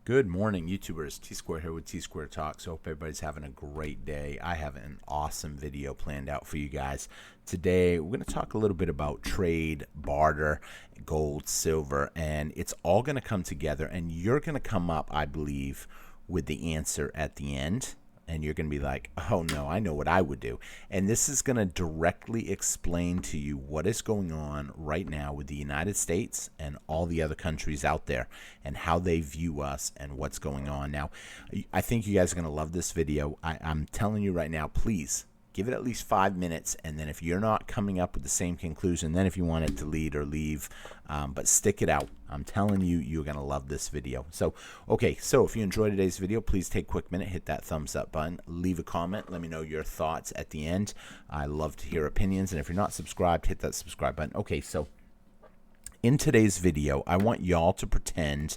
Good morning, YouTubers. T-Square here with T-Square Talks. Hope everybody's having a great day. I have an awesome video planned out for you guys. Today, we're going to talk a little bit about trade, barter, gold, silver, and it's all going to come together, and you're going to come up, I believe, with the answer at the end. And you're going to be like, oh no, I know what I would do. And this is going to directly explain to you what is going on right now with the United States and all the other countries out there and how they view us and what's going on. Now, I think you guys are going to love this video. I'm telling you right now, please give it at least 5 minutes, and then if you're not coming up with the same conclusion, then if you want it to lead or leave, but stick it out. I'm telling you, you're going to love this video. So if you enjoyed today's video, please take a quick minute, hit that thumbs up button, leave a comment, let me know your thoughts at the end. I love to hear opinions, and if you're not subscribed, hit that subscribe button. Okay, so in today's video, I want y'all to pretend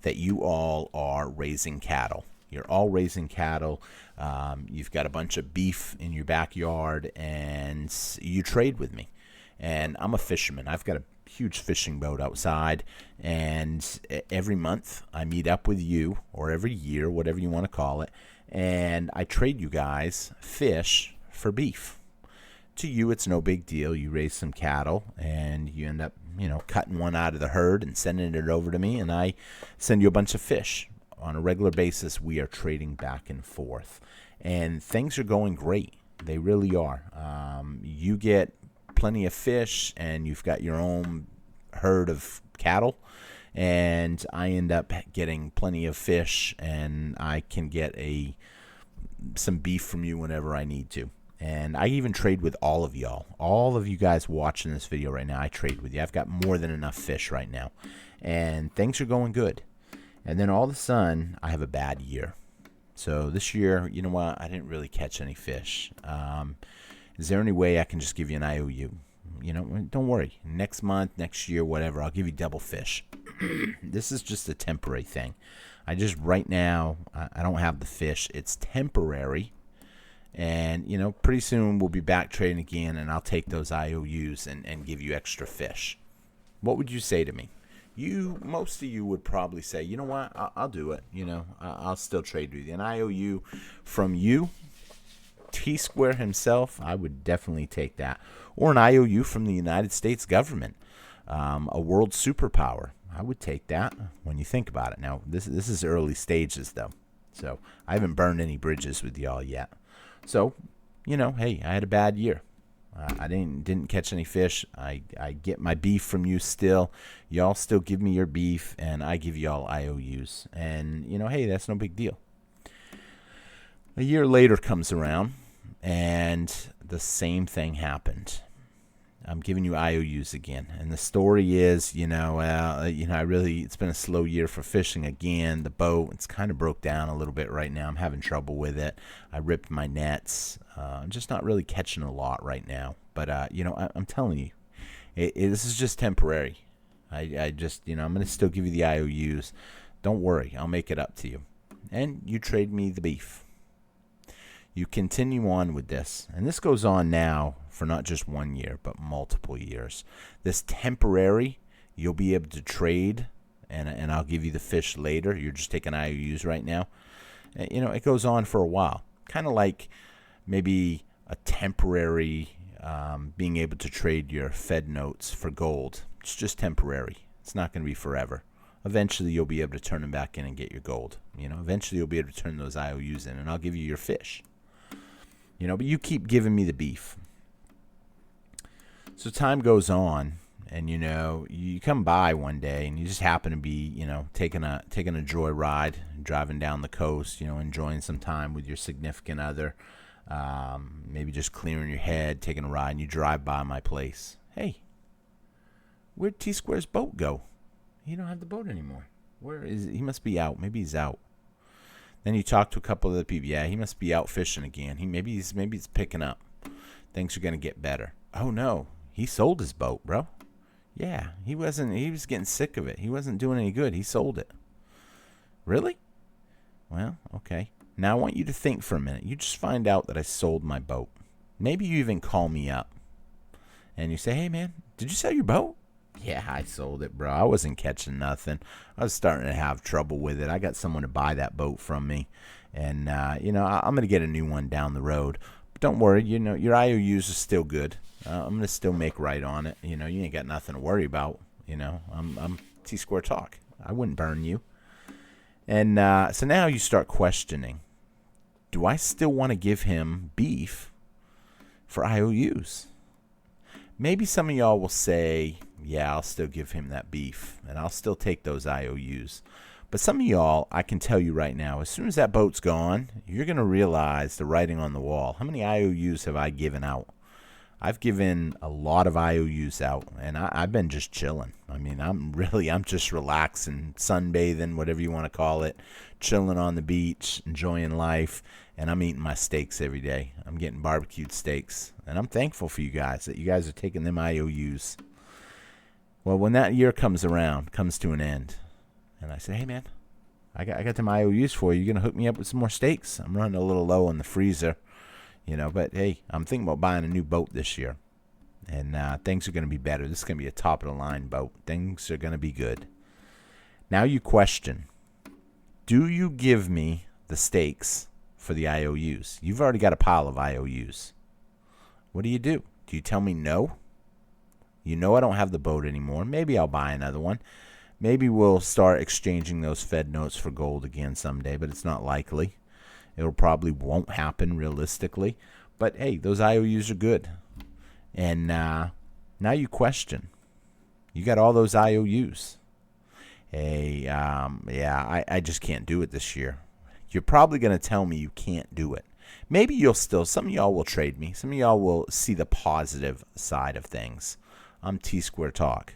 that you all are raising cattle. You're all raising cattle. You've got a bunch of beef in your backyard, and you trade with me. And I'm a fisherman. I've got a huge fishing boat outside, and every month I meet up with you, or every year, whatever you want to call it, and I trade you guys fish for beef. To you, it's no big deal. You raise some cattle, and you end up, cutting one out of the herd and sending it over to me, and I send you a bunch of fish. On a regular basis, we are trading back and forth, and things are going great. They really are. You get plenty of fish, and you've got your own herd of cattle, and I end up getting plenty of fish, and I can get some beef from you whenever I need to. And I even trade with all of y'all. All of you guys watching this video right now, I trade with you. I've got more than enough fish right now, and things are going good. And then all of a sudden, I have a bad year. So this year, you know what? I didn't really catch any fish. Is there any way I can just give you an IOU? Don't worry. Next month, next year, whatever, I'll give you double fish. This is just a temporary thing. Right now, I don't have the fish. It's temporary. And, pretty soon we'll be back trading again, and I'll take those IOUs and give you extra fish. What would you say to me? Most of you would probably say, you know what, I'll do it. I'll still trade with you. An IOU from you, T-Square himself, I would definitely take that. Or an IOU from the United States government, a world superpower. I would take that when you think about it. Now, this is early stages, though. So I haven't burned any bridges with y'all yet. So, hey, I had a bad year. I didn't catch any fish. I get my beef from you still. Y'all still give me your beef, and I give y'all IOUs. And, hey, that's no big deal. A year later comes around, and the same thing happened. I'm giving you IOUs again. And the story is, it's been a slow year for fishing again. The boat, it's kind of broke down a little bit right now. I'm having trouble with it. I ripped my nets. I'm just not really catching a lot right now. But, I'm telling you, this is just temporary. I'm going to still give you the IOUs. Don't worry. I'll make it up to you. And you trade me the beef. You continue on with this, and this goes on now for not just 1 year, but multiple years. This temporary, you'll be able to trade, and I'll give you the fish later. You're just taking IOUs right now. It goes on for a while. Kind of like maybe a temporary being able to trade your Fed notes for gold. It's just temporary. It's not going to be forever. Eventually, you'll be able to turn them back in and get your gold. Eventually, you'll be able to turn those IOUs in, and I'll give you your fish. But you keep giving me the beef. So time goes on, and you come by one day, and you just happen to be taking a joyride, driving down the coast, enjoying some time with your significant other, maybe just clearing your head, taking a ride, and you drive by my place. Hey, where'd T-Square's boat go? He don't have the boat anymore. Where is he? He must be out. Maybe he's out. Then you talk to a couple of other people. Yeah, he must be out fishing again. Maybe it's picking up. Things are gonna get better. Oh no, he sold his boat, bro. Yeah, he was getting sick of it. He wasn't doing any good. He sold it. Really? Well, okay. Now I want you to think for a minute. You just find out that I sold my boat. Maybe you even call me up and you say, hey man, did you sell your boat? Yeah, I sold it, bro. I wasn't catching nothing. I was starting to have trouble with it. I got someone to buy that boat from me, and I'm gonna get a new one down the road. But don't worry, your IOUs are still good. I'm gonna still make right on it. You ain't got nothing to worry about. I'm T Square Talk. I wouldn't burn you. And so now you start questioning: do I still want to give him beef for IOUs? Maybe some of y'all will say, yeah, I'll still give him that beef, and I'll still take those IOUs. But some of y'all, I can tell you right now, as soon as that boat's gone, you're going to realize the writing on the wall. How many IOUs have I given out? I've given a lot of IOUs out, and I've been just chilling. I mean, I'm just relaxing, sunbathing, whatever you want to call it, chilling on the beach, enjoying life, and I'm eating my steaks every day. I'm getting barbecued steaks, and I'm thankful for you guys that you guys are taking them IOUs. Well, when that year comes to an end, and I say, hey, man, I got them IOUs for you. You're going to hook me up with some more steaks? I'm running a little low in the freezer. But hey, I'm thinking about buying a new boat this year, and things are going to be better. This is going to be a top-of-the-line boat. Things are going to be good. Now you question, do you give me the stakes for the IOUs? You've already got a pile of IOUs. What do? Do you tell me no? I don't have the boat anymore. Maybe I'll buy another one. Maybe we'll start exchanging those Fed notes for gold again someday, but it's not likely. It probably won't happen realistically. But, hey, those IOUs are good. And now you question. You got all those IOUs. Hey, I just can't do it this year. You're probably going to tell me you can't do it. Maybe some of y'all will trade me. Some of y'all will see the positive side of things. I'm T Square Talk.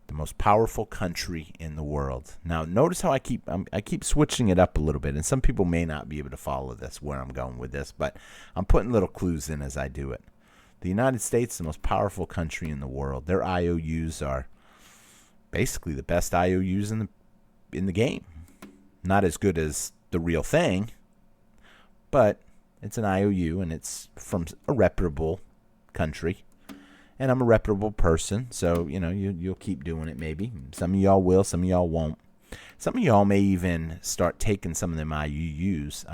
The most powerful country in the world. Now, notice how I keep switching it up a little bit, and some people may not be able to follow this, where I'm going with this, but I'm putting little clues in as I do it. The United States, the most powerful country in the world. Their IOUs are basically the best IOUs in the game. Not as good as the real thing, but it's an IOU, and it's from a reputable country. And I'm a reputable person, so, you'll keep doing it maybe. Some of y'all will, some of y'all won't. Some of y'all may even start taking some of them IOUs,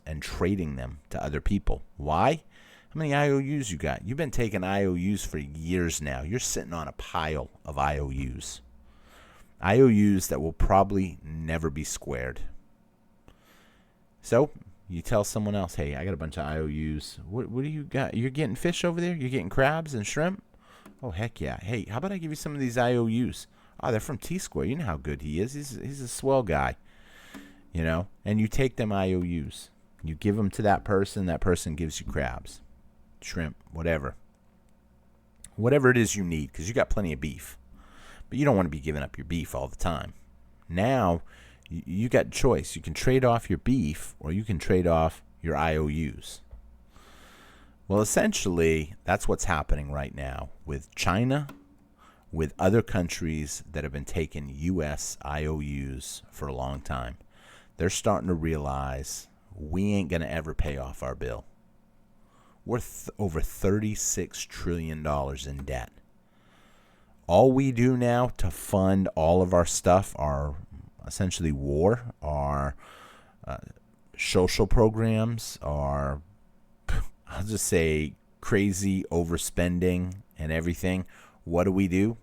and trading them to other people. Why? How many IOUs you got? You've been taking IOUs for years now. You're sitting on a pile of IOUs. IOUs that will probably never be squared. So you tell someone else, hey, I got a bunch of IOUs. What do you got? You're getting fish over there? You're getting crabs and shrimp? Oh, heck yeah. Hey, how about I give you some of these IOUs? Oh, they're from T-Square. You know how good he is. He's a swell guy. And you take them IOUs. You give them to that person gives you crabs, shrimp, whatever. Whatever it is you need, because you got plenty of beef. But you don't want to be giving up your beef all the time. Now, you got choice. You can trade off your beef, or you can trade off your IOUs. Well, essentially, that's what's happening right now with China, with other countries that have been taking U.S. IOUs for a long time. They're starting to realize we ain't going to ever pay off our bill. We're over $36 trillion in debt. All we do now to fund all of our stuff are essentially war, our social programs, our, I'll just say, crazy overspending and everything. What do?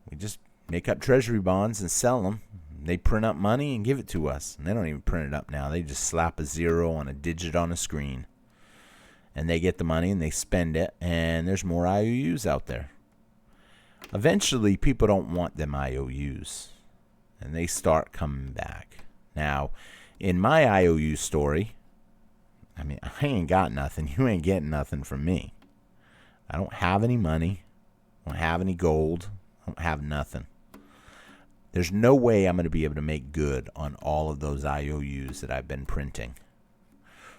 We just make up treasury bonds and sell them. They print up money and give it to us. And they don't even print it up now. They just slap a zero on a digit on a screen. And they get the money and they spend it. And there's more IOUs out there. Eventually, people don't want them IOUs. And they start coming back. Now, in my IOU story, I ain't got nothing. You ain't getting nothing from me. I don't have any money. I don't have any gold. I don't have nothing. There's no way I'm going to be able to make good on all of those IOUs that I've been printing.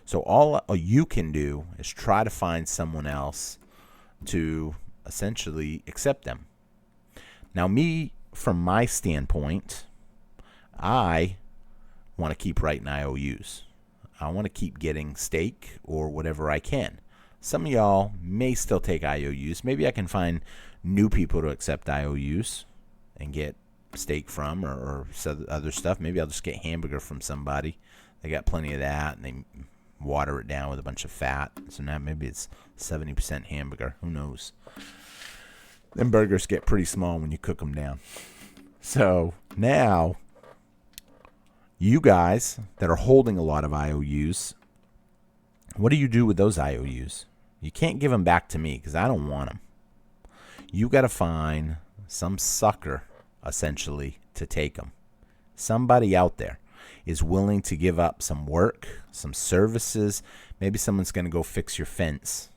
So all you can do is try to find someone else to essentially accept them. Now, me, from my standpoint, I want to keep writing IOUs. I want to keep getting steak or whatever I can. Some of y'all may still take IOUs. Maybe I can find new people to accept IOUs and get steak from, or other stuff. Maybe I'll just get hamburger from somebody. They got plenty of that, and they water it down with a bunch of fat. So now maybe it's 70% hamburger. Who knows? Them burgers get pretty small when you cook them down. So now, you guys that are holding a lot of IOUs, what do you do with those IOUs? You can't give them back to me because I don't want them. You got to find some sucker, essentially, to take them. Somebody out there is willing to give up some work, some services. Maybe someone's going to go fix your fence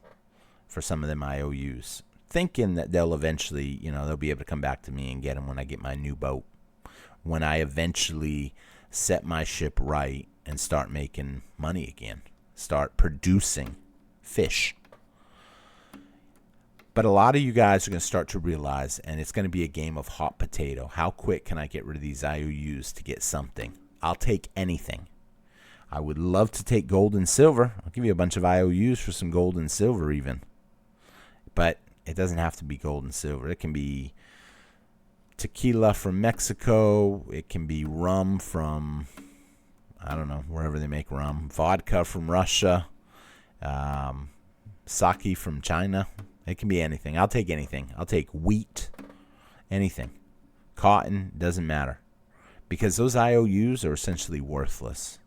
for some of them IOUs, thinking that they'll eventually, they'll be able to come back to me and get them when I get my new boat, when I eventually set my ship right and start making money again, start producing fish. But a lot of you guys are going to start to realize, and it's going to be a game of hot potato. How quick can I get rid of these IOUs to get something? I'll take anything. I would love to take gold and silver. I'll give you a bunch of IOUs for some gold and silver even. But it doesn't have to be gold and silver. It can be tequila from Mexico. It can be rum from, I don't know, wherever they make rum. Vodka from Russia. Sake from China. It can be anything. I'll take anything. I'll take wheat, anything. Cotton, doesn't matter. Because those IOUs are essentially worthless.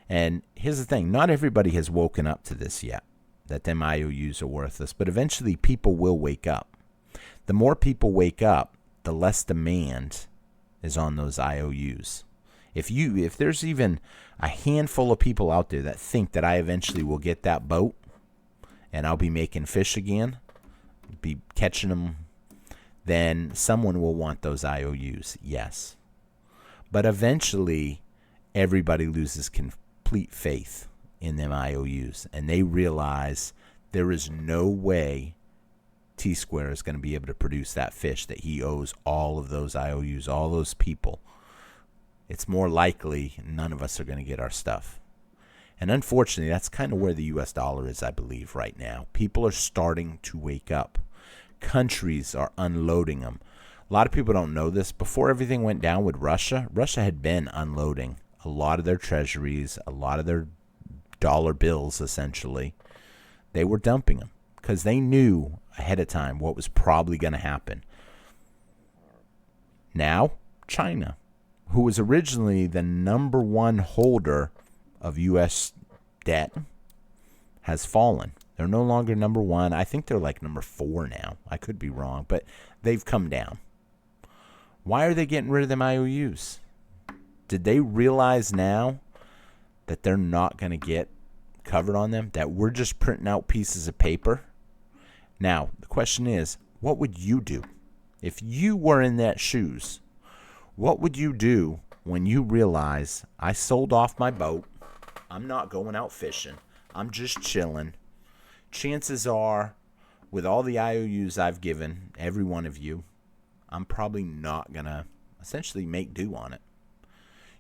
And here's the thing. Not everybody has woken up to this yet, that them IOUs are worthless. But eventually people will wake up. The more people wake up, the less demand is on those IOUs. If there's even a handful of people out there that think that I eventually will get that boat and I'll be making fish again, be catching them, then someone will want those IOUs, yes. But eventually, everybody loses complete faith in them IOUs, and they realize there is no way T-Square is going to be able to produce that fish that he owes all of those IOUs, all those people. It's more likely none of us are going to get our stuff. And unfortunately, that's kind of where the U.S. dollar is, I believe, right now. People are starting to wake up. Countries are unloading them. A lot of people don't know this. Before everything went down with Russia, Russia had been unloading a lot of their treasuries, a lot of their dollar bills, essentially. They were dumping them because they knew ahead of time what was probably going to happen. Now, China, who was originally the number one holder of U.S. debt, has fallen. They're no longer number one. I think they're like number 4 now. I could be wrong, but they've come down. Why are they getting rid of them IOUs? Did they realize now that they're not going to get covered on them, that we're just printing out pieces of paper? Now, the question is, what would you do? If you were in that shoes, what would you do when you realize I sold off my boat, I'm not going out fishing, I'm just chilling? Chances are, with all the IOUs I've given every one of you, I'm probably not going to essentially make do on it.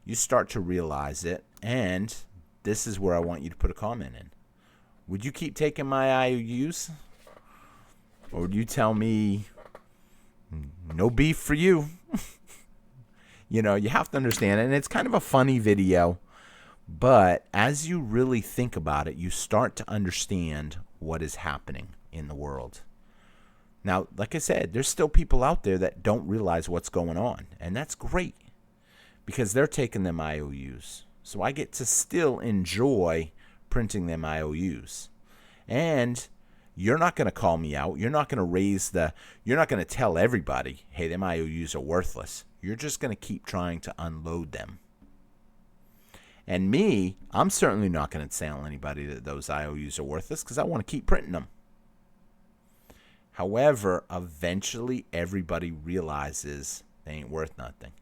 You start to realize it, and this is where I want you to put a comment in. Would you keep taking my IOUs? Or would you tell me, no beef for you? You have to understand it, and it's kind of a funny video. But as you really think about it, you start to understand what is happening in the world. Now, like I said, there's still people out there that don't realize what's going on. And that's great because they're taking them IOUs. So I get to still enjoy printing them IOUs. And you're not going to call me out. You're not going to you're not going to tell everybody, hey, them IOUs are worthless. You're just going to keep trying to unload them. And me, I'm certainly not going to tell anybody that those IOUs are worthless because I want to keep printing them. However, eventually everybody realizes they ain't worth nothing.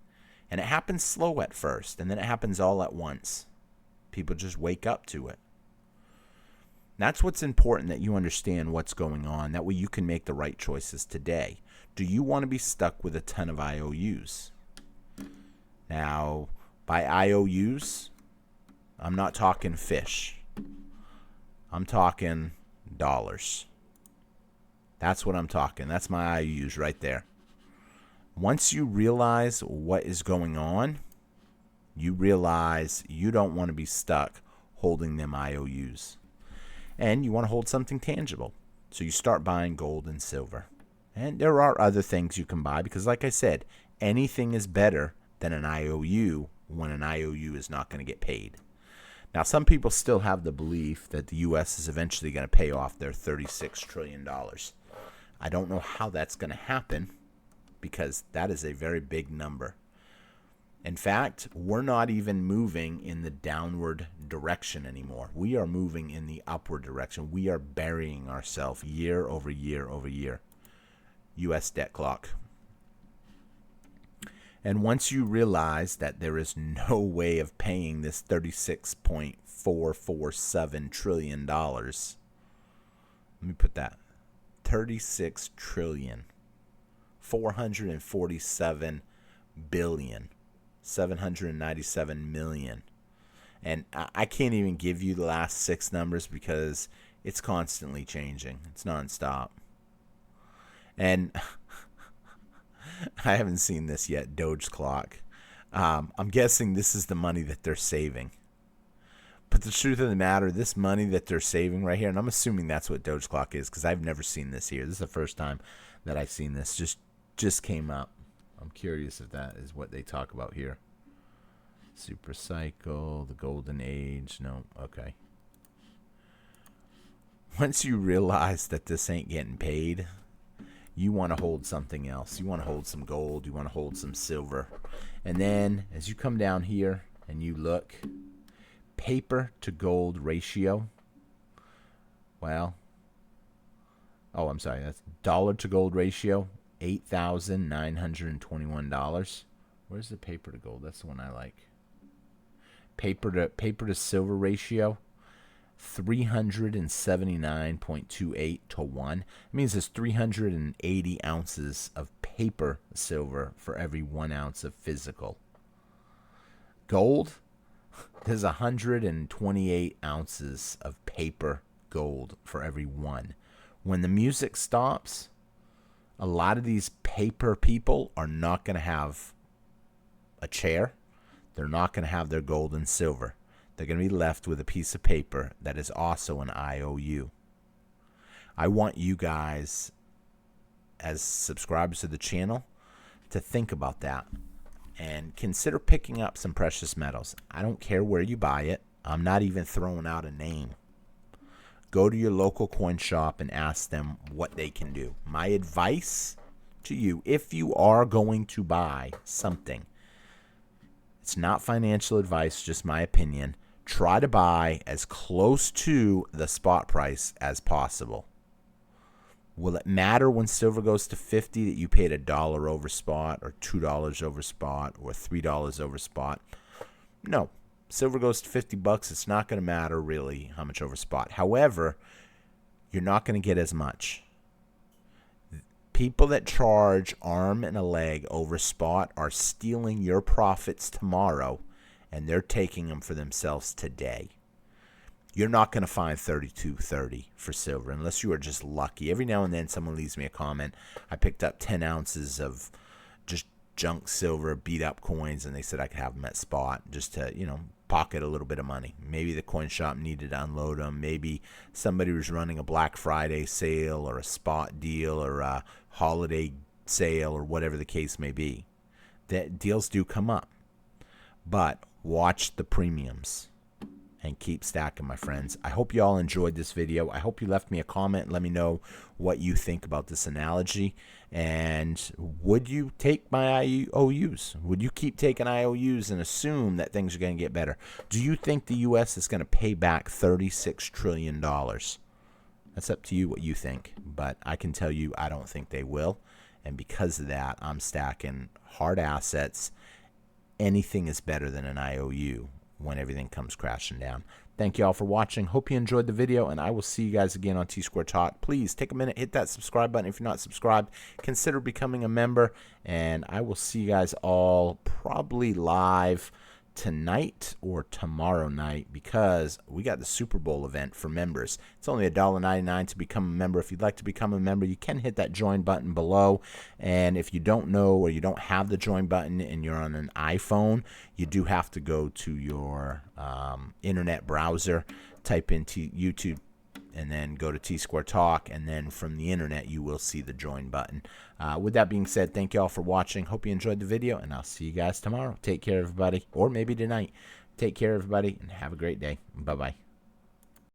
And it happens slow at first, and then it happens all at once. People just wake up to it. That's what's important, that you understand what's going on. That way you can make the right choices today. Do you want to be stuck with a ton of IOUs? Now, by IOUs, I'm not talking fish. I'm talking dollars. That's what I'm talking. That's my IOUs right there. Once you realize what is going on, you realize you don't want to be stuck holding them IOUs. And you want to hold something tangible. So you start buying gold and silver. And there are other things you can buy because, like I said, anything is better than an IOU when an IOU is not going to get paid. Now, some people still have the belief that the U.S. is eventually going to pay off their $36 trillion. I don't know how that's going to happen because that is a very big number. In fact, we're not even moving in the downward direction anymore. We are moving in the upward direction. We are burying ourselves year over year over year. U.S. debt clock. And once you realize that there is no way of paying this $36.447 trillion, let me put that, 36 trillion, 447 billion, 797 million. And I can't even give you the last 6 numbers because it's constantly changing. It's nonstop. And I haven't seen this yet, Doge clock. I'm guessing this is the money that they're saving. But the truth of the matter, this money that they're saving right here, and I'm assuming that's what Doge clock is because I've never seen this here. This is the first time that I've seen this. Just came up. I'm curious if that is what they talk about here. Super cycle, the golden age. No, okay. Once you realize that this ain't getting paid, you want to hold something else. You want to hold some gold. You want to hold some silver. And then as you come down here and you look, paper to gold ratio. Well, oh, I'm sorry. That's dollar to gold ratio, $8,921. Where's the paper to gold? That's the one I like. Paper to silver ratio, 379.28 to 1. It means there's 380 ounces of paper silver for every 1 ounce of physical. Gold, there's 128 ounces of paper gold for every 1. When the music stops, a lot of these paper people are not going to have a chair. They're not going to have their gold and silver. They're going to be left with a piece of paper that is also an IOU. I want you guys, as subscribers to the channel, to think about that and consider picking up some precious metals. I don't care where you buy it. I'm not even throwing out a name. Go to your local coin shop and ask them what they can do. My advice to you, if you are going to buy something, it's not financial advice, just my opinion. Try to buy as close to the spot price as possible. Will it matter when silver goes to 50 that you paid $1 over spot or $2 over spot or $3 over spot? No. Silver goes to $50, it's not going to matter really how much over spot. However, you're not going to get as much. People that charge arm and a leg over spot are stealing your profits tomorrow, and they're taking them for themselves today. You're not going to find $32.30 for silver unless you are just lucky. Every now and then someone leaves me a comment. I picked up 10 ounces of just junk silver, beat up coins, and they said I could have them at spot just to, pocket a little bit of money. Maybe the coin shop needed to unload them. Maybe somebody was running a Black Friday sale or a spot deal or a holiday sale or whatever the case may be. That deals do come up. But watch the premiums and keep stacking, my friends. I hope you all enjoyed this video. I hope you left me a comment and let me know what you think about this analogy. And would you take my IOUs? Would you keep taking IOUs and assume that things are going to get better? Do you think the U.S. is going to pay back $36 trillion? That's up to you what you think. But I can tell you I don't think they will. And because of that, I'm stacking hard assets. Anything is better than an IOU when everything comes crashing down. Thank you all for watching. Hope you enjoyed the video, and I will see you guys again on T-Square Talk. Please take a minute, hit that subscribe button. If you're not subscribed, consider becoming a member, and I will see you guys all probably live tonight or tomorrow night, because we got the Super Bowl event for members. It's only $1.99 to become a member. If you'd like to become a member, you can hit that join button below. And if you don't know, or you don't have the join button and you're on an iPhone, you do have to go to your internet browser, type into YouTube, and then go to T-Square Talk, and then from the internet you will see the join button. With that being said, thank you all for watching. Hope you enjoyed the video, and I'll see you guys tomorrow. Take care, everybody, or maybe tonight. Take care, everybody, and have a great day. Bye-bye.